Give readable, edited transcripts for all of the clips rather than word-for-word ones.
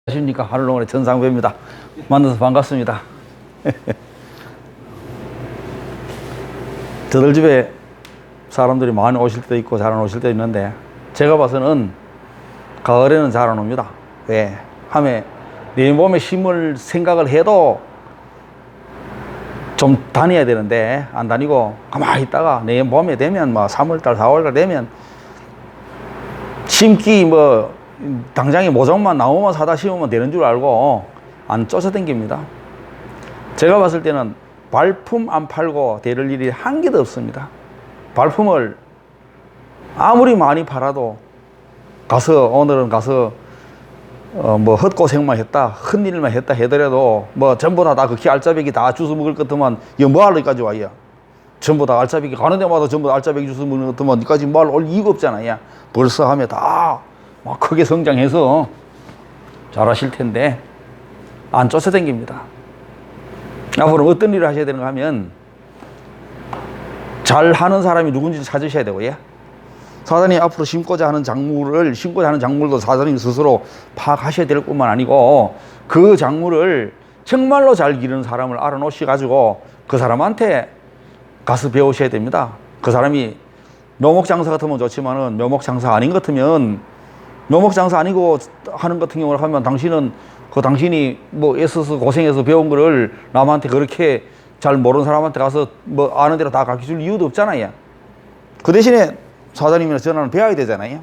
안녕하십니까. 하늘농원의 전상배입니다. 만나서 반갑습니다. 저들 집에 사람들이 많이 오실 때도 있고 잘 안 오실 때도 있는데, 제가 봐서는 가을에는 잘 안 옵니다. 왜? 하면 내 몸에 심을 생각을 해도 좀 다녀야 되는데 안 다니고 가만히 있다가 내 몸에 되면 뭐 3월달 4월달 되면 심기 뭐 당장에 모종만 나무만 사다 심으면 되는 줄 알고 안 쫓아다닙니다. 제가 봤을 때는 발품 안 팔고 대를 일이 한 개도 없습니다. 발품을 아무리 많이 팔아도 오늘은 가서 뭐 헛고생만 했다, 헛일만 했다 해더라도 뭐 전부 다 그렇게 알짜배기 다 주워 먹을 것 같으면 이거 뭐 하러까지 와요. 전부 다 알짜배기 가는 데마다 전부 다 알짜배기 주워 먹는 것 같으면 여기까지 뭐 올 이유가 없잖아요. 벌써 하면 다 막 크게 성장해서 잘하실 텐데 안 쫓아다닙니다. 앞으로 어떤 일을 하셔야 되는가 하면 잘하는 사람이 누군지 찾으셔야 되고요. 사장님이 앞으로 심고자 하는 작물도 사장님이 스스로 파악하셔야 될 뿐만 아니고, 그 작물을 정말로 잘 기르는 사람을 알아놓으셔가지고 그 사람한테 가서 배우셔야 됩니다. 그 사람이 묘목장사 같으면 좋지만은 묘목장사 아닌 것 같으면, 묘목장사 아니고 하는 같은 경우를 하면 당신이 뭐 애써서 고생해서 배운 거를 남한테 그렇게 잘 모르는 사람한테 가서 뭐 아는 대로 다 가르쳐줄 이유도 없잖아요. 그 대신에 사장님이나 전화는 배워야 되잖아요.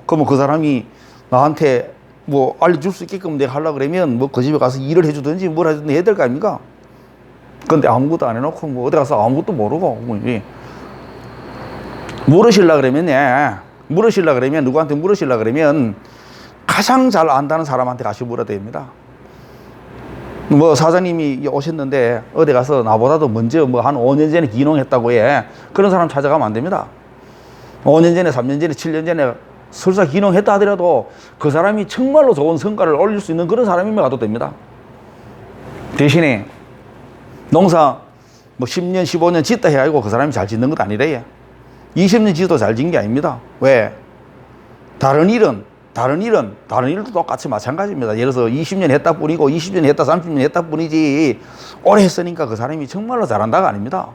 그러면 그 사람이 나한테 뭐 알려줄 수 있게끔 내가 하려고 그러면 뭐 그 집에 가서 일을 해주든지 뭘 해주든지 해야 될 거 아닙니까? 근데 아무것도 안 해놓고 뭐 어디 가서 아무것도 모르고 물으시려고 그러면 누구한테 물으시려고 그러면 가장 잘 안다는 사람한테 가서 물어야 됩니다. 뭐 사장님이 오셨는데 어디 가서 나보다도 먼저 뭐 한 5년 전에 기농했다고 해. 그런 사람 찾아가면 안 됩니다. 5년 전에, 3년 전에, 7년 전에 설사 기농했다 하더라도 그 사람이 정말로 좋은 성과를 올릴 수 있는 그런 사람이면 가도 됩니다. 대신에 농사 뭐 10년, 15년 짓다 해가지고 그 사람이 잘 짓는 것도 아니래요. 20년 지어도 잘 짓는 게 아닙니다. 왜? 다른 일도 똑같이 마찬가지입니다. 예를 들어서 20년 했다 뿐이고 20년 했다 30년 했다 뿐이지 오래 했으니까 그 사람이 정말로 잘한다가 아닙니다.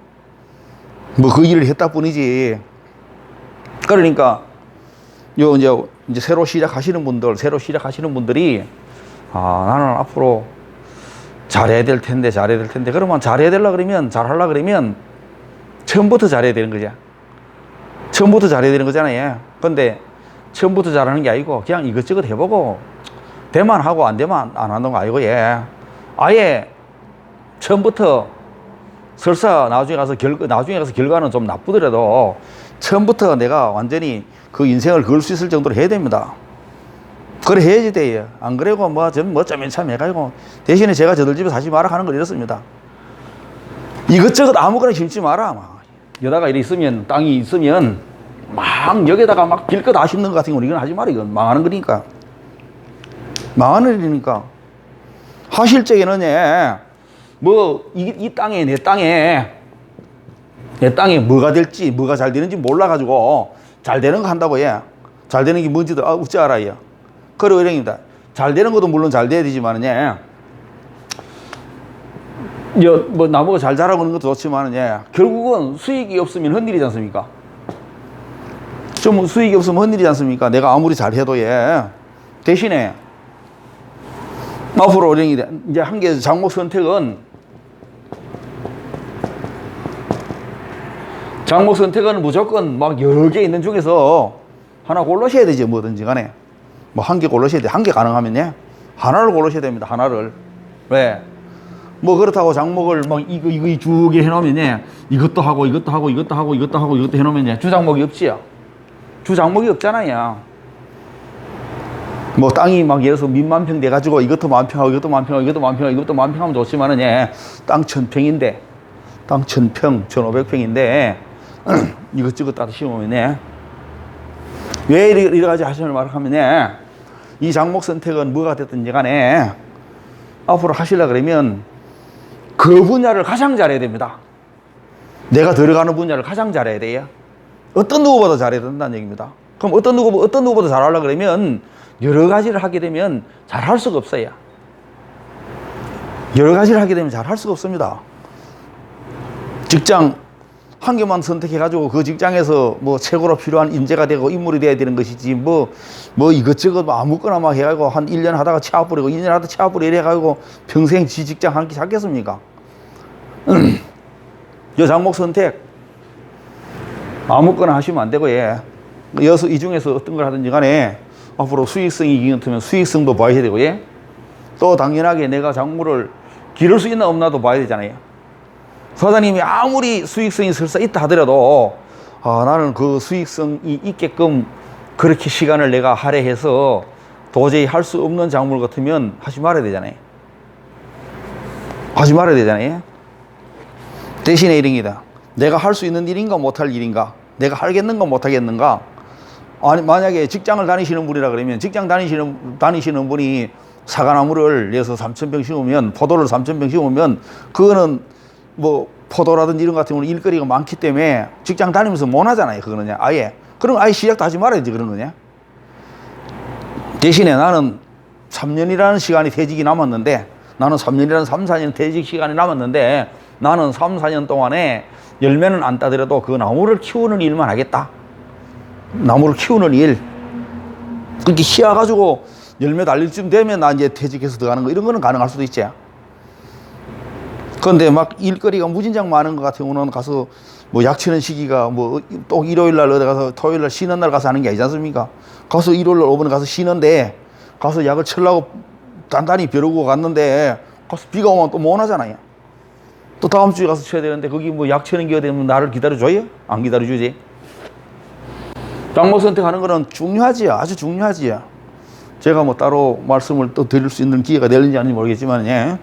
뭐 그 일을 했다 뿐이지. 그러니까 이제 새로 시작하시는 분들이 나는 앞으로 잘해야 될 텐데 그러면 잘하려고 그러면 처음부터 잘해야 되는 거죠. 처음부터 잘해야 되는 거잖아요. 근데 처음부터 잘하는 게 아니고 그냥 이것저것 해보고 되만 하고 안 되면 안 하는 거 아니고, 아예 처음부터 설사 나중에 가서 결과는 좀 나쁘더라도 처음부터 내가 완전히 그 인생을 걸 수 있을 정도로 해야 됩니다. 그래 해야지 돼요. 안 그래고 좀 참 해가지고, 대신에 제가 저들 집에 사지 마라 하는 걸 이렇습니다. 이것저것 아무거나 심지 마라. 여다가 이렇게 있으면, 땅이 있으면 막 여기다가 막 길거 다 심는 것 같은 경우는 이건 하지 마라. 이건 망하는 거니까. 망하는 일이니까. 하실 적에는 이 땅에 내 땅에 뭐가 될지, 뭐가 잘 되는지 몰라가지고 잘 되는 거 한다고 해. 잘 되는 게 뭔지도 어찌 알아요. 그리고 이랍니다. 잘 되는 것도 물론 잘 돼야 되지만은 뭐 나무가 잘 자라고 하는 것도 좋지만은 결국은 수익이 없으면 헛일이지 않습니까? 좀 수익이 없으면 헛일이지 않습니까? 내가 아무리 잘해도 대신에 앞으로 이제 한 개 작목 선택은 무조건 막 여러 개 있는 중에서 하나 고르셔야 되지. 뭐든지 간에 뭐 한 개 고르셔야 돼. 한 개 가능하면 하나를 고르셔야 됩니다. 하나를. 왜? 뭐 그렇다고 작목을 막 이거 쭉 해놓으면 이것도 하고 해놓으면 주작목이 없지요. 주작목이 없잖아요. 뭐 땅이 막 예를 들어서 민만평 돼가지고 이것도 만평하고 이것도 만평하면 좋지만은 땅 1000평인데, 땅 1000평, 1500평인데 이것저것 다 심으면 왜 이래 가지고 하시는 말을 하면 이 작목 선택은 뭐가 됐든지 간에 앞으로 하시려고 그러면 그 분야를 가장 잘해야 됩니다. 내가 들어가는 분야를 가장 잘해야 돼요. 어떤 누구보다 잘해야 된다는 얘기입니다. 그럼 어떤 누구보다 잘하려고 그러면 여러 가지를 하게 되면 잘할 수가 없어요. 여러 가지를 하게 되면 잘할 수가 없습니다. 직장 한 개만 선택해가지고 그 직장에서 뭐 최고로 필요한 인재가 되고 인물이 돼야 되는 것이지 뭐 이것저것 아무거나 막 해가지고 한 1년 하다가 취업버리고 2년 하다가 취업버리고 이래가지고 평생 지 직장 한 개 잡겠습니까? 여 장목 선택 아무거나 하시면 안 되고 이 중에서 어떤 걸 하든지 간에 앞으로 수익성이 이기면 수익성도 봐야 되고 또 당연하게 내가 작물을 기를 수 있나 없나도 봐야 되잖아요. 사장님이 아무리 수익성이 설사 있다 하더라도 나는 그 수익성이 있게끔 그렇게 시간을 내가 할애해서 도저히 할 수 없는 작물 같으면 하지 말아야 되잖아요. 하지 말아야 되잖아요. 대신에 이런 게다. 내가 할 수 있는 일인가 못할 일인가, 내가 하겠는가 못하겠는가. 아니 만약에 직장을 다니시는 분이라 그러면 직장 다니시는 분이 사과나무를 내서 3,000병 심으면 포도를 3,000병 심으면 그거는 뭐 포도라든지 이런 것 같은 경우는 일거리가 많기 때문에 직장 다니면서 못 하잖아요. 그거는 아예. 그럼 아예 시작도 하지 말아야지 그런 거냐. 대신에 나는 3년이라는 시간이 퇴직이 남았는데 나는 3년이라는 3, 4년 퇴직 시간이 남았는데 나는 3, 4년 동안에 열매는 안 따더라도 그 나무를 키우는 일만 하겠다. 나무를 키우는 일. 그렇게 키워가지고 열매 달릴 쯤 되면 나 이제 퇴직해서 들어가는 거 이런 거는 가능할 수도 있지. 그런데 막 일거리가 무진장 많은 것 같은 경우는 가서 뭐 약치는 시기가 뭐 또 일요일 날 어디 가서 토요일 날 쉬는 날 가서 하는 게 아니지 않습니까? 가서 일요일 날 5번에 가서 쉬는데 가서 약을 치려고 단단히 벼르고 갔는데 가서 비가 오면 또 못 하잖아요. 또 다음 주에 가서 쳐야 되는데 거기 뭐 약 치는 기가 되면 나를 기다려줘요? 안 기다려주지. 작목 선택하는 거는 중요하지. 아주 중요하지. 제가 뭐 따로 말씀을 또 드릴 수 있는 기회가 되는지 아닌지 모르겠지만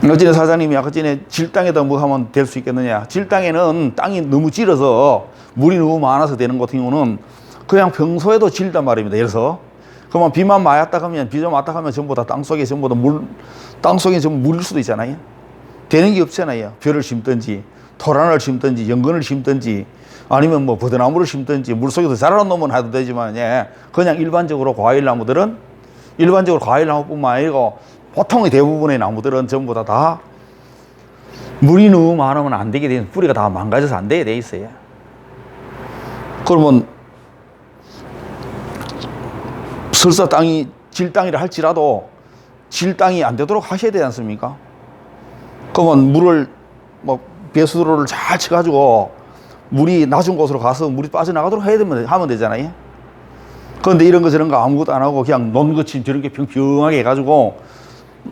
어찌나 사장님이 아까 전에 질땅에다 뭐 하면 될 수 있겠느냐. 질땅에는 땅이 너무 질어서 물이 너무 많아서 되는 것 같은 경우는 그냥 평소에도 질단 말입니다. 예를 들어서 그러면 비만 맞았다 하면 비 좀 왔다 하면 전부 다 땅속에 전부 다 땅속에 전부 물일 수도 있잖아요. 되는 게 없잖아요. 벼를 심든지 토란을 심든지 연근을 심든지 아니면 뭐 버드나무를 심든지 물속에서 자라는 놈은 해도 되지만 그냥 일반적으로 과일나무들은 일반적으로 과일나무뿐만 아니고 보통의 대부분의 나무들은 전부 다 물이 너무 많으면 안 되게 돼. 뿌리가 다 망가져서 안 되게 돼 있어요. 그러면 설사 땅이 질땅이라 할지라도 질땅이 안 되도록 하셔야 되지 않습니까? 그러면 물을 뭐 배수로를 잘 쳐가지고 물이 낮은 곳으로 가서 물이 빠져나가도록 하면 되잖아요. 그런데 이런 거 저런 거 아무것도 안 하고 그냥 논거친 저렇게 평평하게 해가지고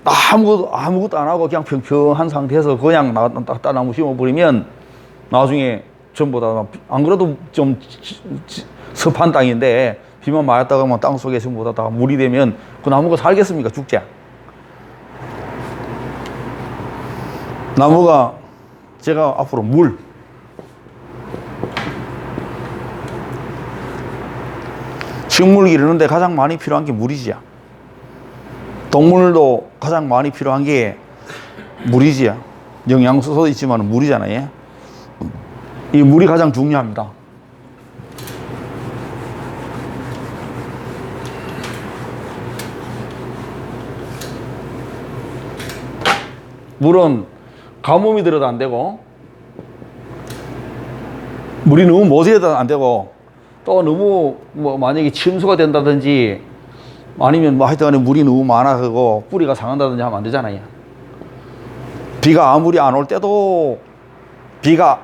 아무것도 안 하고 그냥 평평한 상태에서 그냥 나무 심어버리면 나중에 전부 다 안 그래도 좀 습한 땅인데 비만 맞았다가 하면 땅 속에 전부 다 물이 되면 그 나무가 살겠습니까? 죽지. 나무가 제가 앞으로 식물 기르는데 가장 많이 필요한 게 물이지요. 동물도 가장 많이 필요한 게 물이지요. 영양소도 있지만 물이잖아요. 이 물이 가장 중요합니다. 물은 가뭄이 들어도 안 되고 물이 너무 모자라도 안 되고 또 너무 뭐 만약에 침수가 된다든지 아니면 뭐 하여튼간에 물이 너무 많아서 뿌리가 상한다든지 하면 안 되잖아요. 비가 아무리 안 올 때도 비가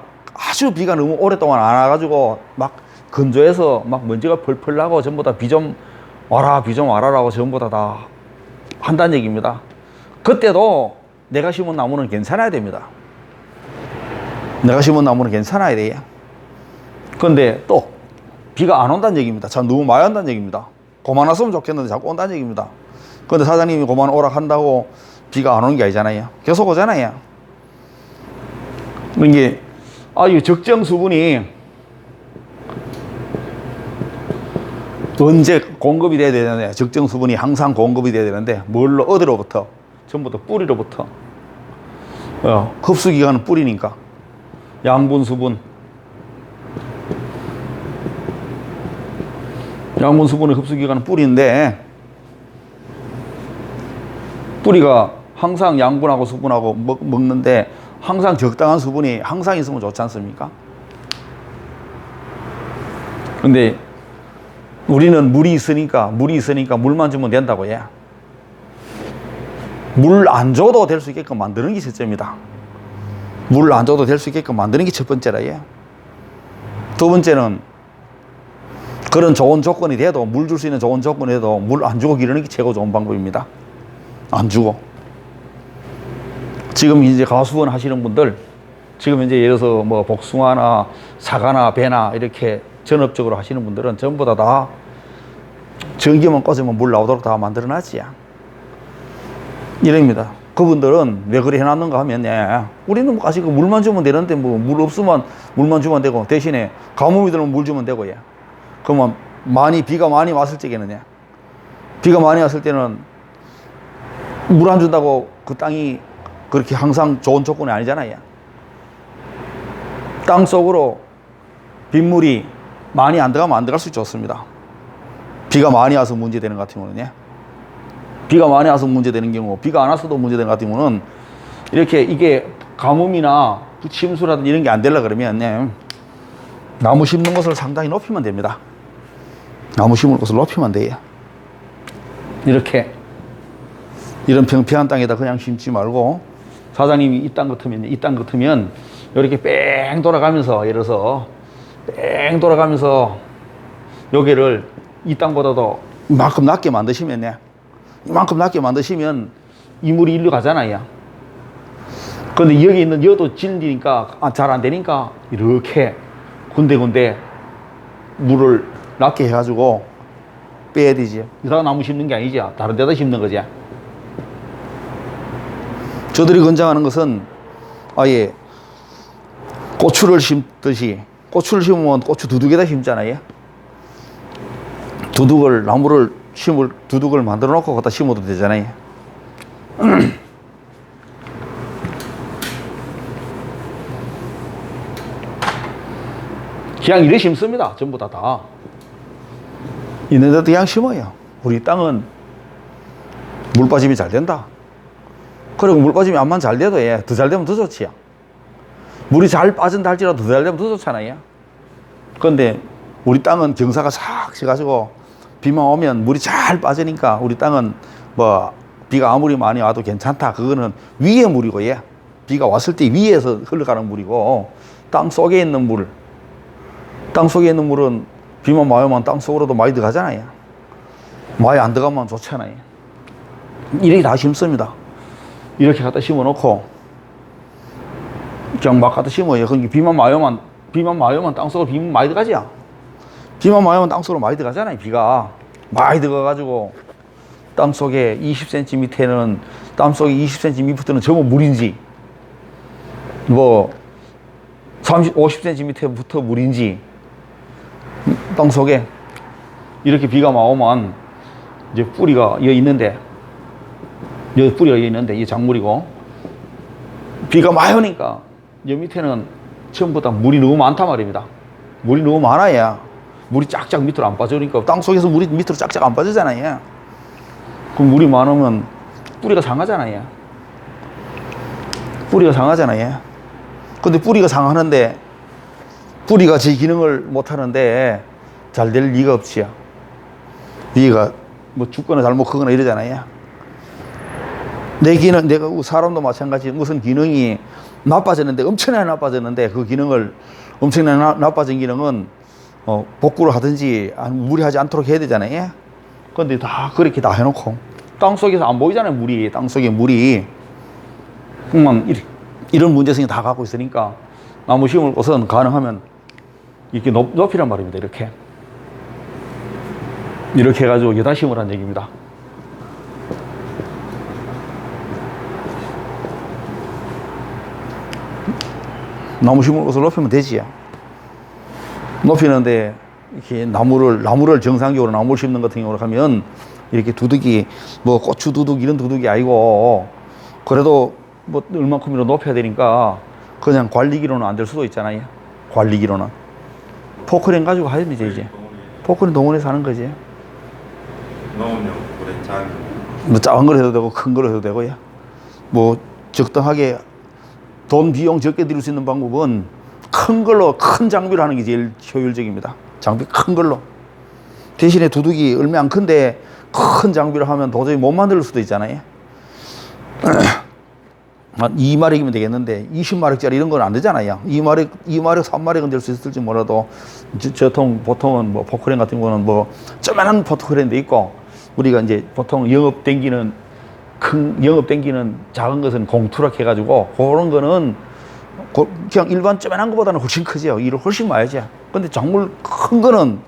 너무 오랫동안 안 와가지고 막 건조해서 막 먼지가 펄펄 나고 전부 다 비 좀 와라라고 전부 다 한다는 얘기입니다. 그때도 내가 심은 나무는 괜찮아야 됩니다. 내가 심은 나무는 괜찮아야 돼요. 그런데 또 비가 안 온다는 얘기입니다. 참 너무 많이 온다는 얘기입니다. 그만 왔으면 좋겠는데 자꾸 온다는 얘기입니다. 그런데 사장님이 그만 오라 한다고 비가 안 오는 게 아니잖아요. 계속 오잖아요. 이게 이 적정 수분이 언제 공급이 돼야 되는데 적정 수분이 항상 공급이 돼야 되는데 어디로부터? 전부 다 뿌리로부터. 흡수 기관은 뿌리니까 양분 수분. 양분 수분의 흡수기관은 뿌리인데, 뿌리가 항상 양분하고 수분하고 먹는데 항상 적당한 수분이 항상 있으면 좋지 않습니까? 근데 우리는 물이 있으니까 물만 주면 된다고 해. 물 안 줘도 될 수 있게끔 만드는 게 첫째입니다. 물 안 줘도 될 수 있게끔 만드는 게 첫 번째라 예. 두 번째는 그런 좋은 조건이 돼도, 물 줄 수 있는 좋은 조건이 돼도 물 안 주고 기르는 게 최고 좋은 방법입니다. 안 주고. 지금 이제 가수원 하시는 분들, 지금 이제 예를 들어서 뭐 복숭아나 사과나 배나 이렇게 전업적으로 하시는 분들은 전부 다 전기만 꽂으면 물 나오도록 다 만들어 놨지. 이럽니다. 그분들은 왜 그래 해놨는가 하면, 예, 우리는 뭐 아직 물만 주면 되는데, 뭐 물 없으면 물만 주면 되고, 대신에 가뭄이 들면 물 주면 되고, 예. 그러면 비가 많이 왔을 적에는, 예, 비가 많이 왔을 때는 물 안 준다고 그 땅이 그렇게 항상 좋은 조건이 아니잖아요. 땅 속으로 빗물이 많이 안 들어가면 안 들어갈 수 좋습니다. 비가 많이 와서 문제되는 것 같은 경우는, 예. 비가 많이 와서 문제되는 경우, 비가 안 와서도 문제되는 것 같은 경우는, 이렇게 이게 가뭄이나 침수라든지 이런 게 안 되려 그러면, 예, 나무 심는 곳을 상당히 높이면 됩니다. 나무 심을 곳을 높이면 돼요. 이렇게 이런 평평한 땅에다 그냥 심지 말고, 사장님이 이 땅 같으면 이렇게 뺑 돌아가면서, 예를 들어서 뺑 돌아가면서 여기를 이 땅보다도 이만큼 낮게 만드시면, 이만큼 낮게 만드시면 이 물이 일로 가잖아요. 그런데 여기 있는 여도 질리니까 잘 안 되니까 이렇게 군데군데 물을 낮게 해가지고 빼야 되지. 이따가 나무 심는 게 아니죠. 다른 데다 심는 거지. 저들이 권장하는 것은 아예 고추를 심듯이, 고추를 심으면 고추 두둑에다 심잖아요. 나무를 심을 두둑을 만들어 놓고 거기다 심어도 되잖아요. 그냥 이래 심습니다. 전부 다. 있는데도 그냥 심어요. 우리 땅은 물 빠짐이 잘 된다. 그리고 물 빠짐이 암만 잘 돼도, 예, 더 잘 되면 더 좋지요. 물이 잘 빠진다 할지라도 더 잘 되면 더 좋잖아요. 그런데 우리 땅은 경사가 싹 져가지고 비만 오면 물이 잘 빠지니까 우리 땅은 뭐 비가 아무리 많이 와도 괜찮다. 그거는 위에 물이고, 예, 비가 왔을 때 위에서 흘러가는 물이고, 땅 속에 있는 물은 비만 많이 오면 땅 속으로도 많이 들어가잖아요. 많이 안 들어가면 좋잖아요. 이렇게 다 심습니다. 이렇게 갖다 심어 놓고 그냥 막 갖다 심어요. 그러니까 비만 많이 오면 땅 속으로 비만 많이 들어가지요. 비만 많이 오면 땅 속으로 많이 들어가잖아요. 비가 많이 들어가가지고 땅 속에 20cm 밑에는, 땅 속에 20cm 밑부터는 전부 물인지, 뭐 50cm 밑에부터 물인지, 땅 속에 이렇게 비가 막 오면 이제 뿌리가 여기 있는데, 이게 작물이고, 비가 많이 오니까 여기 밑에는 전부 다 물이 너무 많단 말입니다. 물이 너무 많아야 물이 쫙쫙 밑으로 안 빠지니까, 땅 속에서 물이 밑으로 쫙쫙 안 빠지잖아요. 그럼 물이 많으면 뿌리가 상하잖아요. 근데 뿌리가 상하는데, 뿌리가 제 기능을 못 하는데 잘 될 리가 없지요. 위가 뭐 죽거나 잘못 크거나 이러잖아요. 내가 사람도 마찬가지, 무슨 기능이 나빠졌는데, 엄청나게 나빠졌는데, 그 기능을, 엄청나게 나빠진 기능은 복구를 하든지 무리하지 않도록 해야 되잖아요. 그런데 다 그렇게 다 해놓고 땅 속에서 안 보이잖아요. 물이, 땅 속에 물이. 이런 문제성이 다 갖고 있으니까 나무 심을 곳은 가능하면 이렇게 높이란 말입니다. 이렇게 해가지고 여기다 심으라는 얘기입니다. 나무 심을 곳을 높이면 되지요. 높이는데 이렇게 나무를 정상적으로 나무를 심는 같은 경우로 하면 이렇게 두둑이, 뭐 고추 두둑 이런 두둑이 아니고, 그래도 뭐 얼만큼이라도 높여야 되니까 그냥 관리기로는 안 될 수도 있잖아요. 관리기로는 포크레인 가지고 하면 되지. 포크는 동원해서 하는 거지. 넣으면 물에 짠. 뭐 작은 걸 해도 되고 큰 걸 해도 되고요. 뭐 적당하게 돈 비용 적게 들일 수 있는 방법은 큰 걸로 큰 장비를 하는 게 제일 효율적입니다. 장비 큰 걸로. 대신에 두둑이 얼마 안 큰데 큰 장비를 하면 도저히 못 만들 수도 있잖아요. 한 2마력이면 되겠는데 20마력짜리 이런 건 안 되잖아요. 2마력, 3마력은 될 수 있을지 몰라도 보통은 뭐 포크레인 같은 거는 뭐 조그만한 포크레인도 있고 우리가 이제 보통 영업 땡기는 작은 것은 공투락 해가지고 그런 거는 그냥 일반 조그만한 것보다는 훨씬 크죠. 일을 훨씬 많이 하죠. 근데 작물 큰 거는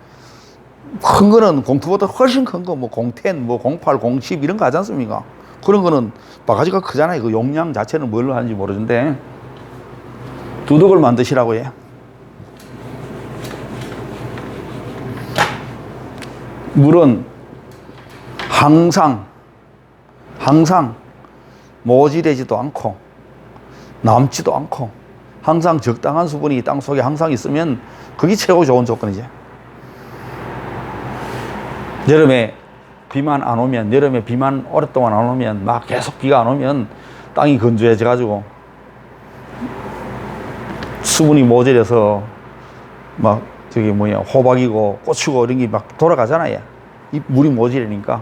공투보다 훨씬 큰 거, 뭐 010, 뭐 08, 010 이런 거 하지 않습니까? 그런 거는 바가지가 크잖아요. 그 용량 자체는 뭘로 하는지 모르는데 두둑을 만드시라고 해. 물은 항상 모질되지도 않고 남지도 않고 항상 적당한 수분이 땅 속에 항상 있으면 그게 최고 좋은 조건이지. 여름에 비만 안 오면, 여름에 비만 오랫동안 안 오면, 막 계속 비가 안 오면 땅이 건조해져 가지고 수분이 모자라서 막 호박이고 고추고 이런 게 막 돌아가잖아요. 이 물이 모자라니까.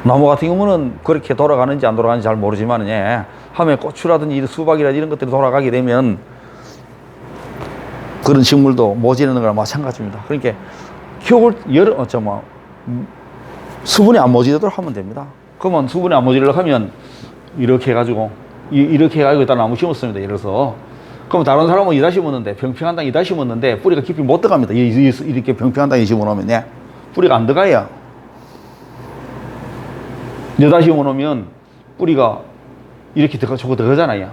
나무 같은 경우는 그렇게 돌아가는지 안 돌아가는지 잘 모르지만 하면 고추라든지 수박이라든지 이런 것들이 돌아가게 되면 그런 식물도 모자라는 거랑 마찬가지입니다. 그러니까 수분이 안 모자라도록 하면 됩니다. 그러면 수분이 안 모자라도록 하면 이렇게 해가지고 일단 나무 심었습니다. 예를 들어서. 그럼 다른 사람은 이다 심었는데, 평평한 땅 이다 심었는데 뿌리가 깊이 못 들어갑니다. 이렇게 평평한 땅에 심어놓으면 뿌리가 안 들어가요. 여다 심어놓으면 뿌리가 이렇게 들어가잖아요.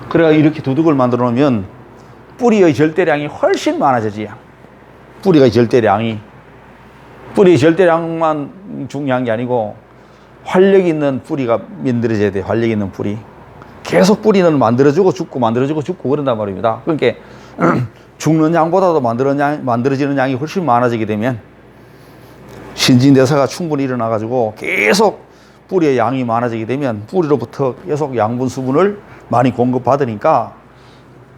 그래가 이렇게 두둑을 만들어 놓으면 뿌리의 절대량이 훨씬 많아지지요. 뿌리의 절대량만 중요한 게 아니고 활력 있는 뿌리가 만들어져야 돼요. 활력 있는 뿌리. 계속 뿌리는 만들어주고 죽고 그런단 말입니다. 그러니까 죽는 양보다도 만들어지는 양이 훨씬 많아지게 되면 신진대사가 충분히 일어나가지고 계속 뿌리의 양이 많아지게 되면 뿌리로부터 계속 양분 수분을 많이 공급받으니까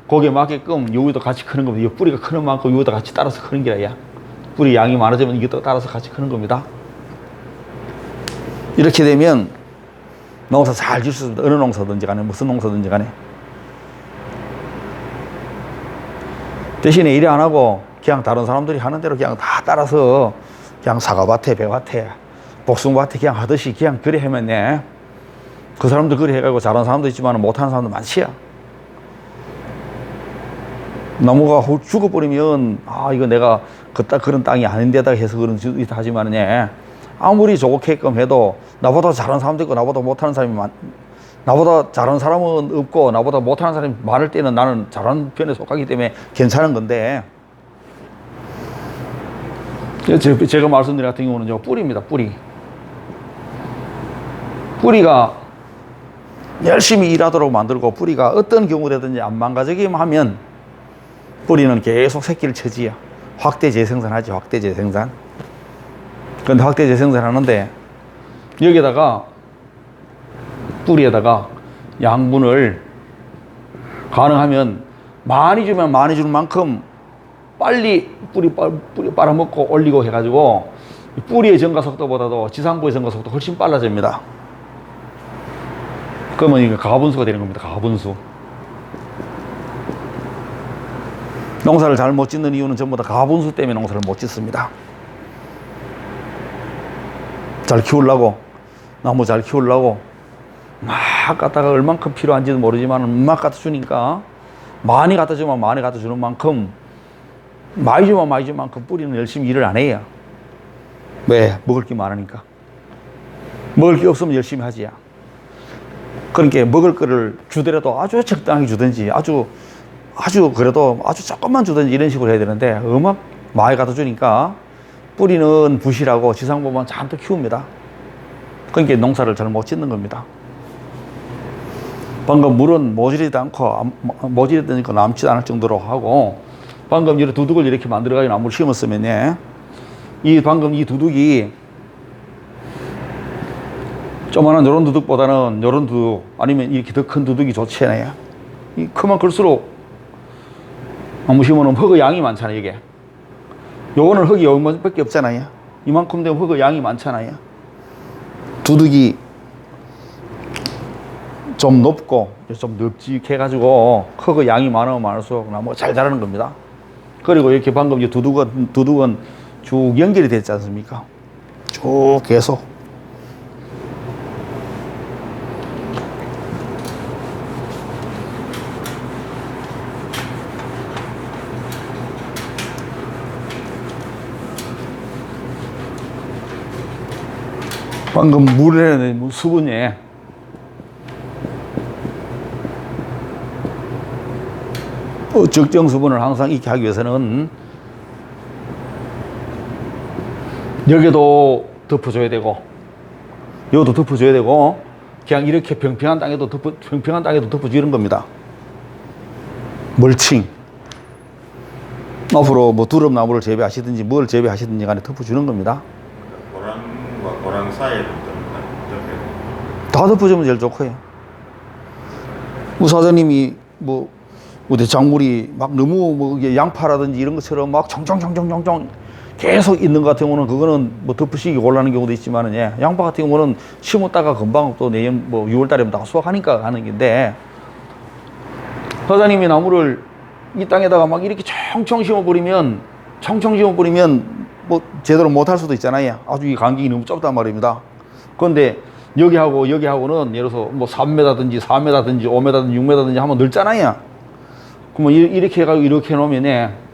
거기에 맞게끔 요기도 같이 크는 겁니다. 뿌리가 크는 만큼 요기도 같이 따라서 크는 게라야. 뿌리 양이 많아지면 이것도 따라서 같이 크는 겁니다. 이렇게 되면 농사 잘 질 수 있습니다. 어느 농사든지 간에, 무슨 농사든지 간에. 대신에 일이 안 하고 그냥 다른 사람들이 하는 대로 그냥 다 따라서 그냥 사과밭에, 배밭에, 복숭아밭에 그냥 하듯이 그냥 그래 하면 그 사람들 그래 해가지고 잘하는 사람도 있지만 못하는 사람도 많지요. 나무가 죽어버리면 이거 내가 그런 땅이 아닌데다 해서 그런 짓 하지만은 아무리 좋게끔 해도 나보다 잘하는 사람도 있고 나보다 못하는 사람이 나보다 잘하는 사람은 없고 나보다 못하는 사람이 많을 때는 나는 잘하는 편에 속하기 때문에 괜찮은 건데 제가 말씀드린 같은 경우는 뿌리입니다. 뿌리가 열심히 일하도록 만들고 뿌리가 어떤 경우라든지 안 망가지기만 하면 뿌리는 계속 새끼를 쳐지요. 확대 재생산하지. 확대 재생산. 그런데 확대 재생산 하는데 여기에다가 뿌리에다가 양분을 가능하면 많이 주면 많이 주는 만큼 빨리 뿌리 빨아먹고 올리고 해가지고 뿌리의 증가 속도보다도 지상부의 증가 속도 훨씬 빨라집니다. 그러면 이게 가분수가 되는 겁니다. 가분수. 농사를 잘 못 짓는 이유는 전부 다 가분수 때문에 농사를 못 짓습니다. 잘 키우려고, 나무 잘 키우려고 막 갖다가 얼만큼 필요한지도 모르지만 막 갖다 주니까 많이 갖다 주면 많이 갖다 주는 만큼 많이 주면 많이 주는 만큼 뿌리는 열심히 일을 안 해요. 왜? 먹을 게 많으니까. 먹을 게 없으면 열심히 하지야. 그러니까 먹을 거를 주더라도 아주 적당히 주든지 아주 그래도 아주 조금만 주든지 이런 식으로 해야 되는데 음악 많이 갖다 주니까 뿌리는 부실하고 지상부만 잔뜩 키웁니다. 그러니까 농사를 잘 못 짓는 겁니다. 방금 물은 모자라지 않고 남지도 않을 정도로 하고 방금 이렇게 두둑을 이렇게 만들어가지고 나무를 심었으면, 이 방금 이 두둑이 조만한 요런 두둑보다는 요런 두둑, 아니면 이렇게 더 큰 두둑이 좋잖아요. 이 크면 클수록 나무 심어놓으면 흙의 양이 많잖아요, 이게. 요거는 흙이 요만밖에 없잖아요. 이만큼 되면 흙의 양이 많잖아요. 두둑이 좀 높고 좀 넓직해가지고 흙의 양이 많으면 많을수록 나무가 잘 자라는 겁니다. 그리고 이렇게 방금 이 두둑은 쭉 연결이 됐지 않습니까? 쭉 계속. 방금 물에 수분에 적정 수분을 항상 있게 하기 위해서는 여기도 덮어줘야 되고 여기도 덮어줘야 되고 그냥 이렇게 평평한 땅에도 덮어주는 겁니다. 멀칭. 앞으로 뭐 두릅나무를 재배하시든지 뭘 재배하시든지 간에 덮어주는 겁니다. 고랑과 고랑 사이에 다 덮어주면 제일 좋고요. 사장님이 뭐 대작물이 막 너무 뭐 이게 양파라든지 이런 것처럼 막 총총총총총총 계속 있는 것 같은 경우는 그거는 뭐 덮으시기 곤란한 경우도 있지만은, 예, 양파 같은 경우는 심었다가 금방 또 내년 뭐 6월 달에 다 수확하니까 하는 건데, 사장님이 나무를 이 땅에다가 막 이렇게 총총 심어버리면 뭐 제대로 못할 수도 있잖아요. 아주 이 간격이 너무 좁단 말입니다. 그런데 여기하고는 예를 들어서 뭐 3m든지 4m든지 5m든지 6m든지 하면 넓잖아요. 그러면 이렇게 해가지고 이렇게 해놓으면,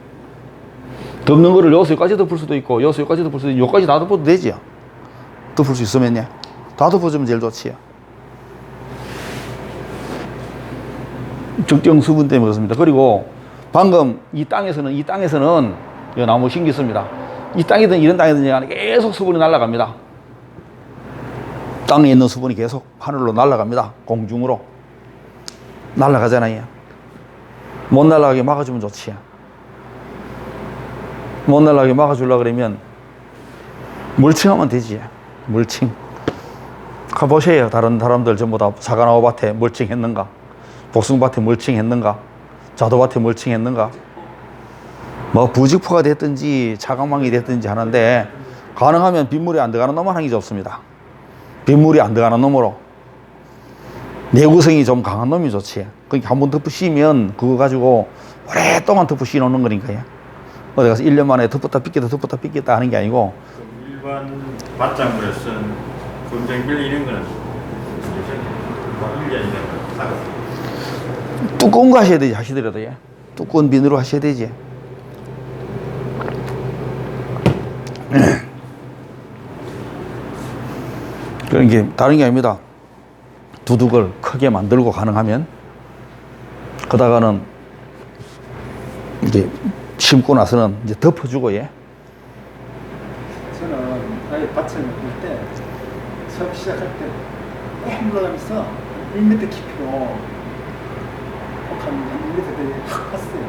덮는 거를 여기까지 덮을 수도 있고 여기까지 덮을 수도 있고 여기까지 다 덮어도 되지요. 덮을 수 있으면 다 덮어주면 제일 좋지요. 적정 수분 때문에 그렇습니다. 그리고 방금 이 땅에서는 이 나무 신기습니다. 이 땅이든 이런 땅이든 간에 계속 수분이 날아갑니다. 땅에 있는 수분이 계속 하늘로 날아갑니다. 공중으로 날아가잖아요. 못 날아가게 막아주면 좋지요. 못 날아가게 막아주려고 그러면 멀칭하면 되지. 멀칭. 가보세요. 다른 사람들 전부 다 사과나무 밭에 멀칭했는가, 복숭밭에 멀칭했는가, 자도밭에 멀칭했는가. 뭐 부직포가 됐든지 차광망이 됐든지 하는데, 가능하면 빗물이 안 들어가는 놈만 하는 게 좋습니다. 빗물이 안 들어가는 놈으로, 내구성이 좀 강한 놈이 좋지. 그러니까 한번 덮으시면 그거 가지고 오랫동안 덮으시 놓는 거니까요. 어디 가서 1년 만에 덮었다 삐겠다 하는 게 아니고. 일반 밭작물에 쓴 검정빌 이런 거는 요새 1년이나 사고 두꺼운 거 하셔야 되지, 하시더라도. 예. 두꺼운 비누로 하셔야 되지. 그런 게 다른 게 아닙니다. 두둑을 크게 만들고 가능하면, 그다가는 이제 심고 나서는 이제 덮어주고, 예. 저는 아예 밭을 볼때 처음 시작할 때 꼭 올라가면서 1m 깊이로 한 1m 되게 확 봤어요.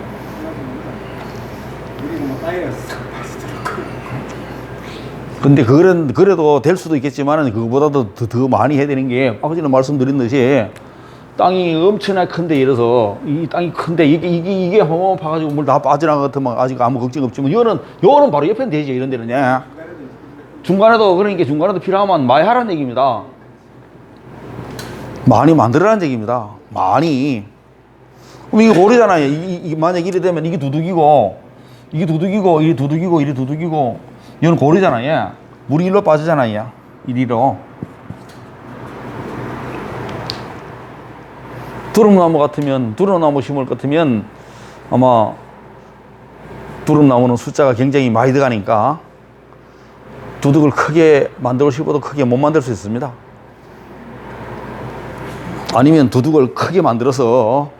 그리고 뭐 아예 싹 빠지더라고요. 근데 그래도 될 수도 있겠지만은, 그거보다도 더 많이 해야 되는 게, 아까 전에 말씀드린 듯이 땅이 엄청나게 큰데, 예를 들어서 이 땅이 큰데 이게 허무 파가지고 물 다 빠져나가 같으면 아직 아무 걱정 없지만, 요거는 바로 옆에는 되죠. 이런 데는. 예. 중간에도, 그러니까 중간에도 필요하면 많이 하라는 얘기입니다. 많이 만들어라는 얘기입니다. 많이. 그럼 이게 고리잖아요. 이게 만약 이래 되면 이게 두둑이고 이건 고리잖아요. 물이 일로 빠지잖아요. 이리로. 두릅나무 심을 것 같으면 아마 두릅나무는 숫자가 굉장히 많이 들어가니까 두둑을 크게 만들고 싶어도 크게 못 만들 수 있습니다. 아니면 두둑을 크게 만들어서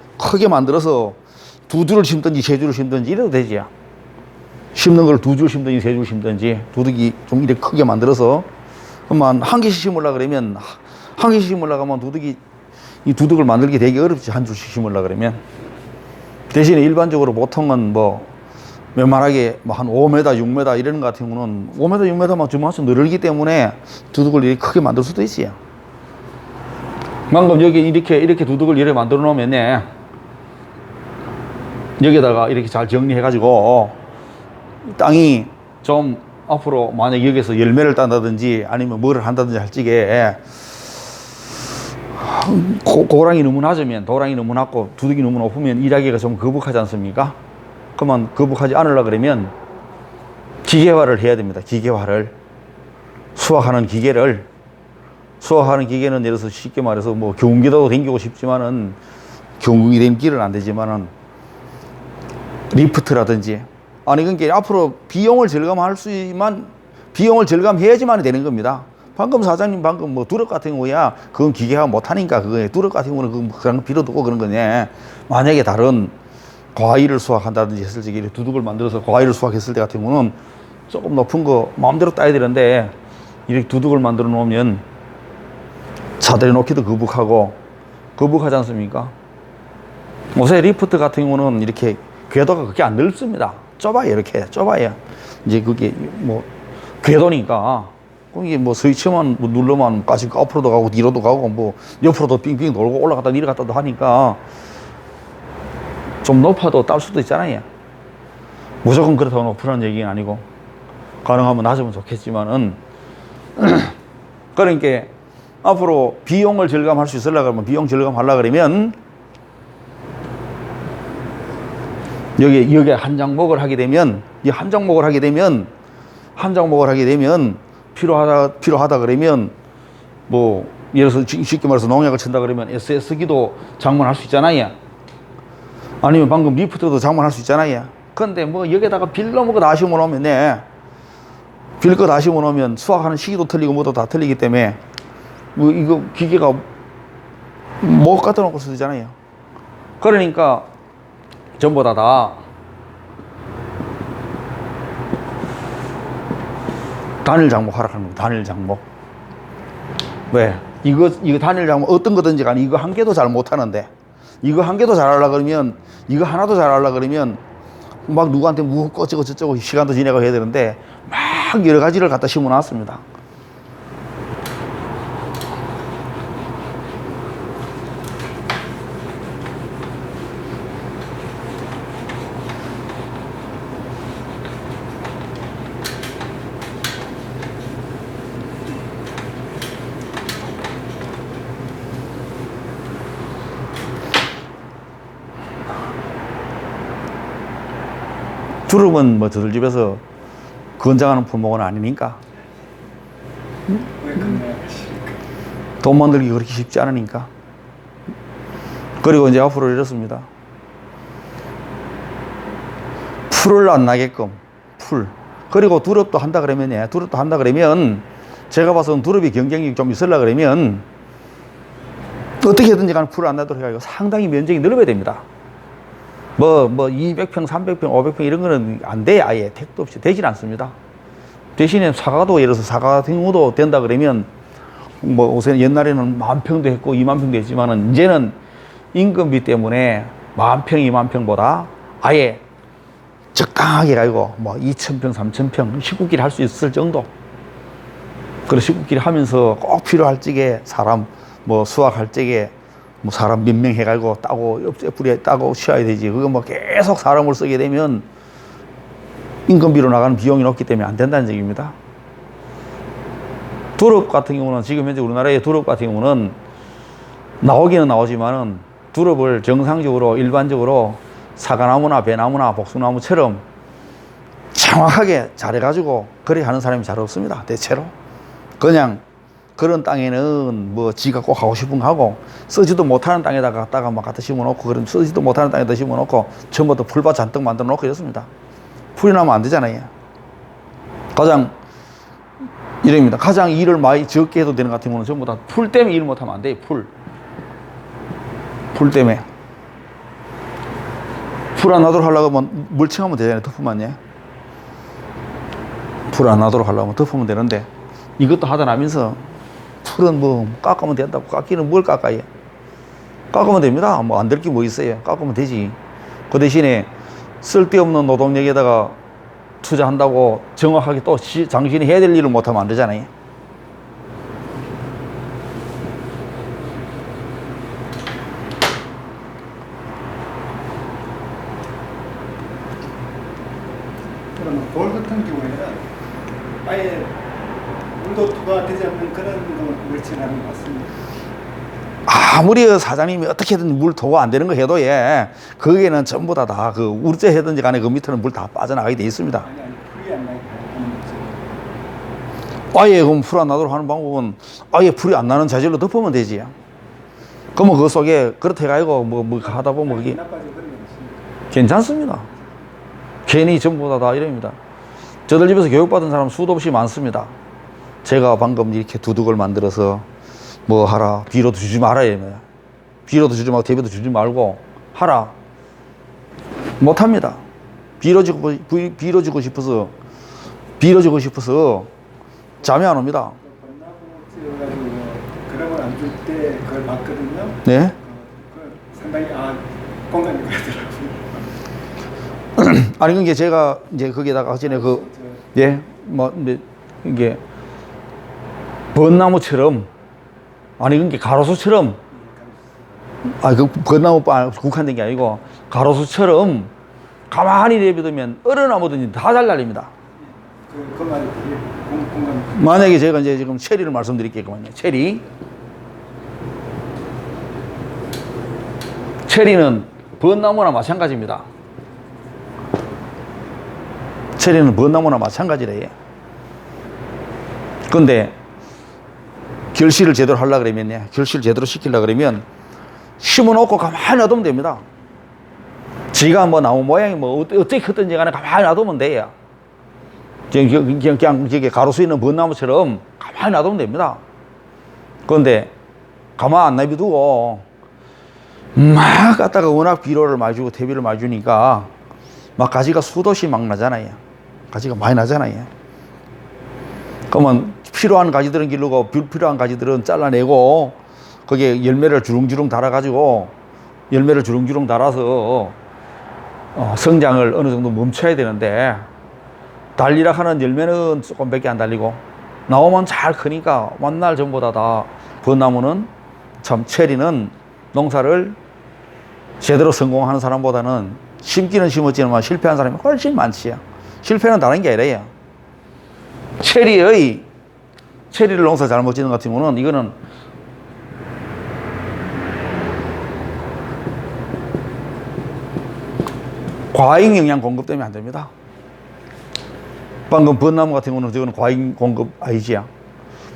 두 줄을 심든지 세 줄을 심든지 이래도 되지요. 심는 걸 두 줄 심든지 세 줄 심든지, 두둑이 좀 이렇게 크게 만들어서, 그러면 한 개씩 심으려고 그러면, 한 개씩 심으려고 하면 이 두둑을 만들기 되게 어렵지. 한 줄씩 심으려고 그러면. 대신에 일반적으로 보통은 뭐 웬만하게 뭐 한 5m, 6m 이런 것 같은 경우는 5m, 6m만 주문할수 늘기 때문에 두둑을 이렇게 크게 만들 수도 있어요. 방금 여기 이렇게 두둑을 이렇게 만들어 놓으면 여기다가 이렇게 잘 정리해 가지고 땅이 좀 앞으로 만약 여기서 열매를 딴다든지 아니면 뭐를 한다든지 할 적에 고랑이 너무 낮으면, 도랑이 너무 낮고 두둑이 너무 높으면 일하기가 좀 거북하지 않습니까? 그러면 거북하지 않으려 그러면 기계화를 해야 됩니다. 기계화를. 수확하는 기계는 예를 들어서 쉽게 말해서 뭐 경운기도 댕기고 싶지만은 경운기 댕기는 안 되지만은 리프트라든지 아니 그러니까 앞으로 비용을 절감해야지만 되는 겁니다. 방금 사장님 뭐 두릅 같은 경우야 그건 기계화 못하니까 그거에 두릅 같은 경우는 그런 필요도 없고 그런 거네. 만약에 다른 과일을 수확한다든지 했을 때 두둑을 만들어서 과일을 수확했을 때 같은 경우는 조금 높은 거 마음대로 따야 되는데 이렇게 두둑을 만들어 놓으면 차들이 놓기도 거북하지 않습니까? 요새 리프트 같은 경우는 이렇게 궤도가 그렇게 안 넓습니다. 좁아요. 이렇게 좁아요. 이제 그게 뭐 궤도니까 거기 뭐 스위치만 뭐 누르면 까지 앞으로도 가고 뒤로도 가고 뭐 옆으로도 빙빙 돌고 올라갔다 내려갔다도 하니까 좀 높아도 딸 수도 있잖아요. 무조건 그렇다고 높으라는 얘기는 아니고 가능하면 낮으면 좋겠지만은 그러니까 앞으로 비용을 절감할 수 있으려고 하면 비용 절감하려고 그러면 여기 한 장목을 하게 되면 필요하다 그러면 뭐 예를 들어서 쉽게 말해서 농약을 친다 그러면 SS기도 장만할 수 있잖아요. 아니면 방금 리프트도 장만할 수 있잖아요. 근데 뭐 여기다가 빌로 뭐가 다 심어놓으면 빌거 다 심어놓으면 수확하는 시기도 틀리고 뭐도 다 틀리기 때문에 뭐 이거 기계가 못 갖다 놓고 쓰잖아요. 그러니까 전부 다 단일 장목 하라 하는 거예요. 단일 장목. 왜? 이거 단일 장목 어떤 거든지 간에 이거 한 개도 잘 못하는데 이거 한 개도 잘하려고 그러면 이거 하나도 잘하려고 그러면 막 누구한테 묻고 어쩌고 저쩌고 시간도 지내고 해야 되는데 막 여러 가지를 갖다 심어 놨습니다. 두릅은 뭐 저들 집에서 건장하는 품목은 아니니까 왜 건강하실까? 돈 만들기 그렇게 쉽지 않으니까. 그리고 이제 앞으로 이렇습니다. 풀을 안 나게끔 풀. 그리고 두릅도 한다 그러면 제가 봐서는 두릅이 경쟁력이 좀 있으려 그러면 어떻게든지 간에 풀을 안 나도록 해가지고 상당히 면적이 넓어야 됩니다. 뭐 200평, 300평, 500평 이런 거는 안 돼. 아예 택도 없이 되질 않습니다. 대신에 사과도 예를 들어서 사과 같은 경우도 된다 그러면 뭐 요새 옛날에는 10,000평도 했고 20,000평도 했지만은 이제는 인건비 때문에 10,000평, 20,000평보다 아예 적당하게 가지고 뭐 2,000평, 3,000평 식구끼리 할 수 있을 정도. 그리고 식구끼리 하면서 꼭 필요할 적에 사람 뭐 수확할 적에 뭐 사람 몇 명 해가지고 따고 옆에 뿌리에 따고 쉬어야 되지. 그거 뭐 계속 사람을 쓰게 되면 인건비로 나가는 비용이 높기 때문에 안 된다는 얘기입니다. 두릅 같은 경우는 지금 현재 우리나라의 두릅 같은 경우는 나오기는 나오지만은 두릅을 정상적으로 일반적으로 사과나무나 배나무나 복숭아나무처럼 정확하게 잘해가지고 그렇게 하는 사람이 잘 없습니다. 대체로 그냥 그런 땅에는 뭐 지가 꼭 하고 싶은 거 하고 쓰지도 못하는 땅에다가 갖다가 막 갖다 심어놓고 그런 쓰지도 못하는 땅에다 심어놓고 전부 다 풀밭 잔뜩 만들어 놓고 이렇습니다. 풀이 나면 안 되잖아요. 가장 이랍니다. 가장 일을 많이 적게 해도 되는 같은 경우는 전부 다 풀 때문에 일을 못하면 안 돼요. 풀 때문에 풀 안 나도록 하려고 하면 물청하면 되잖아요. 덮으면 풀 안 나도록 하려면 덮으면 되는데 이것도 하다 나면서 풀은 뭐 깎으면 된다고. 깎기는 뭘 깎아요? 깎으면 됩니다. 뭐 안 될 게 뭐 있어요. 깎으면 되지. 그 대신에 쓸데없는 노동력에다가 투자한다고 정확하게 또 당신이 해야 될 일을 못하면 안 되잖아요. 그러면 돌 같은 경우에는 아예 물도 투과되지 않는 그런 걸 멸치하는 것 같습니다. 아무리 사장님이 어떻게든 물 도가 안 되는 거 해도 거기에는 전부 다 그 우째 해든지 간에 그 밑에는 물 다 빠져나가게 돼 있습니다. 아니 풀이 안 나게 하는 거죠. 아예 그럼 풀 안 나도록 하는 방법은 아예 풀이 안 나는 재질로 덮으면 되지. 그러면 그 속에 그렇게 해가지고 뭐 하다 보면 그게 나빠져 그런 거 있습니다. 괜찮습니다. 괜히 전부 다 이럽니다. 저들 집에서 교육받은 사람 수도 없이 많습니다. 제가 방금 이렇게 두둑을 만들어서 뭐 하라, 비료도 주지 말아야 해요. 비료도 주지 말고 대비도 주지 말고 하라. 못합니다. 비료 주고 싶어서 잠이 안 옵니다. 번나무 찍어가지고 그러면 안 줄 때 그걸 봤거든요. 네? 상당히 공감이 가더라고요. 아니, 그게 제가 이제 거기에다가 전에 이게 벚나무처럼, 아니, 그게 가로수처럼, 그 벚나무만 국한된 게 아니고, 가로수처럼 가만히 내비두면 어느 나무든지 다 잘 날립니다. 그 말이 되게 공감. 만약에 제가 이제 지금 체리를 말씀드릴게요. 체리는 벚나무나 마찬가지입니다. 체리는 벚나무나 마찬가지래요. 근데 결실을 제대로 하려고 그러면, 결실을 제대로 시키려고 그러면 심어놓고 가만히 놔두면 됩니다. 지가 뭐 나무 모양이 뭐 어떻게 컸든지 간에 가만히 놔두면 돼요. 그냥 저기 가로수 있는 벚나무처럼 가만히 놔두면 됩니다. 그런데 가만 안 놔두고 막 갖다가 워낙 비료를 많이 주고 대비를 많이 주니까 막 가지가 수도시 막 나잖아요. 가지가 많이 나잖아요. 그러면 필요한 가지들은 기르고 불필요한 가지들은 잘라내고 거기에 열매를 주렁주렁 달아가지고 열매를 주렁주렁 달아서 성장을 어느 정도 멈춰야 되는데 달리라 하는 열매는 조금밖에 안 달리고 나오면 잘 크니까 만날 전보다 다 벚나무는 참 체리는 농사를 제대로 성공하는 사람보다는 심기는 심었지만 실패한 사람이 훨씬 많지요. 실패는 다른 게 아니라요. 체리를 농사 잘못 짓는 것 같은 경우는 이거는 과잉 영양 공급 때문에 안 됩니다. 방금 벚나무 같은 경우는 저거는 과잉 공급 아니지요.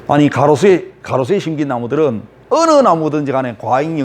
아니 가로수에 심긴 나무들은 어느 나무든지 간에 과잉